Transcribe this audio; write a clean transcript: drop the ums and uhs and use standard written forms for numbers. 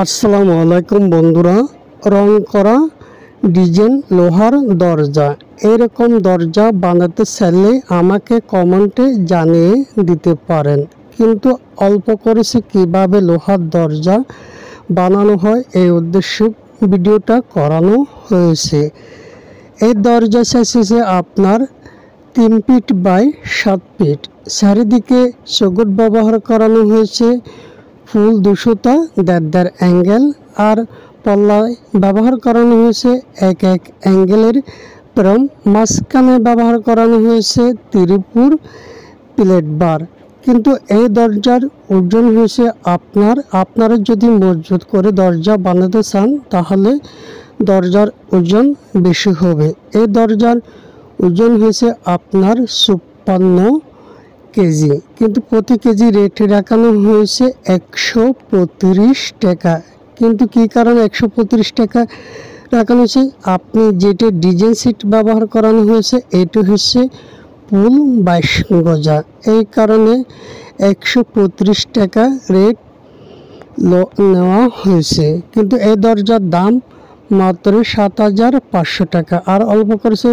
আসসালামু আলাইকুম বন্ধুরা, রং করা ডিজাইন লোহার দরজা এরকম দরজা বানাতে চাইলে আমাকে কমেন্টে জানিয়ে দিতে পারেন। কিন্তু অল্প করেছে কিভাবে লোহার দরজা বানানো হয় এই উদ্দেশ্যে ভিডিওটা করানো হয়েছে। এই দরজা চাইছে আপনার 3 ফিট বাই 7 ফিট, চারিদিকে চৌকাঠ ব্যবহার করানো হয়েছে, ফুল 200টা 1.5 অ্যাঙ্গেল আর পল্লায় ব্যবহার করানো হয়েছে এক অ্যাঙ্গেলের ফ্রেম, মাঝখানে ব্যবহার করানো হয়েছে ত্রিপুর প্লেট বার। কিন্তু এই দরজার ওজন হয়েছে আপনারা যদি মজবুত করে দরজা বানাতে চান তাহলে দরজার ওজন বেশি হবে। এই দরজার ওজন হয়েছে আপনার 56 কেজি, কিন্তু প্রতি কেজি রেট রাখানো হয়েছে 135 টাকা। কিন্তু কি কারণে 135 টাকা রাখানো হয়েছে? আপনি যেটা ডিজাইন সিট ব্যবহার করানো হয়েছে এটা হচ্ছে ফুল 22 গজা, এই কারণে 135 টাকা রেট নেওয়া হয়েছে। কিন্তু এই দরজার দাম মাত্র 7,500 টাকা, আর অল্প করেছে